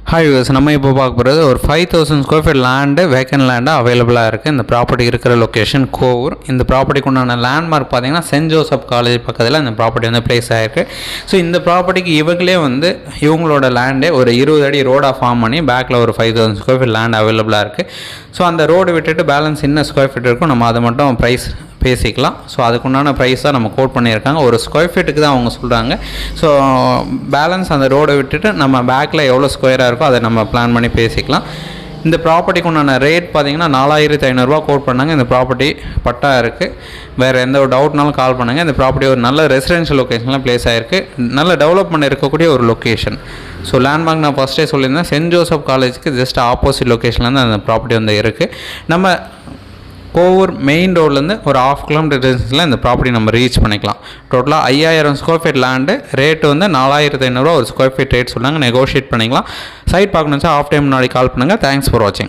Hi viewers, நம்ம இப்போ பார்க்க போகிறது ஒரு 5000 square feet land, vacant land அவைலபிளாக இருக்குது. இந்த ப்ராப்பர்ட்டி இருக்கிற லொக்கேஷன் கோவூர். இந்த ப்ராப்பர்ட்டிக்கு உண்டான லேண்ட்மார்க் பார்த்தீங்கன்னா சென்ட் ஜோசப் காலேஜ் பக்கத்தில் இந்த ப்ராப்பர்ட்டி வந்து பிளேஸ் ஆகிருக்கு. ஸோ இந்த ப்ராப்பர்ட்டிக்கு இவங்களே வந்து இவங்களோட லேண்டே ஒரு 20 அடி ரோடாக ஃபார்ம் பண்ணி பேக்கில் ஒரு 5000 ஸ்கொயர் ஃபீட் லேண்ட் அவைலபிளாக இருக்குது. ஸோ அந்த ரோடு விட்டுட்டு பேலன்ஸ் என்ன ஸ்கொயர் ஃபீட் இருக்கும் நம்ம அதை மட்டும் ப்ரைஸ் பேசிக்கலாம். ஸோ அதுக்குண்டான ப்ரைஸ் தான் நம்ம கோட் பண்ணியிருக்காங்க. ஒரு ஸ்கொயர் ஃபீட்டுக்கு தான் அவங்க சொல்கிறாங்க. ஸோ பேலன்ஸ் அந்த ரோடை விட்டுட்டு நம்ம பேக்கில் எவ்வளோ ஸ்கொயராக இருக்கோ அதை நம்ம பிளான் பண்ணி பேசிக்கலாம். இந்த ப்ராப்பர்ட்டிக்கு உண்டான ரேட் பார்த்திங்கன்னா 4500 கோட் பண்ணாங்க. இந்த ப்ராப்பர்ட்டி பட்டா இருக்குது. வேறு எந்த ஒரு டவுட்னாலும் கால் பண்ணுங்கள். இந்த ப்ராப்பர்ட்டி ஒரு நல்ல ரெசிடென்ஷியல் லொக்கேஷனில் ப்ளேஸ் ஆகிருக்கு. நல்ல டெவலப்மெண்ட் இருக்கக்கூடிய ஒரு லொக்கேஷன். ஸோ லேண்ட்மார்க் நான் ஃபஸ்ட்டே சொல்லியிருந்தேன், சென்ட் ஜோசப் காலேஜுக்கு ஜஸ்ட் ஆப்போசிட் லொக்கேஷனில் தான் அந்த ப்ராப்பர்ட்டி வந்து இருக்குது. நம்ம கோவூர் மெயின் ரோட்லேருந்து ஒரு 1/2 கிலோமீட்டர் டிஸ்டன்ஸில் இந்த ப்ராப்பர்ட்டி நம்ம ரீச் பண்ணிக்கலாம். டோட்டலாக 5000 ஸ்கொயர் ஃபீட் லேண்டு, ரேட்டு வந்து 4500 ஒரு ஸ்கொயர் ஃபீட் ரேட் சொன்னாங்க. நெகோஷியேட் பண்ணிக்கலாம். சைட் பார்க்கணுன்னு ஆஃப் டைம் முன்னாடி கால் பண்ணுங்கள். தேங்க்ஸ் ஃபார் வாட்சிங்.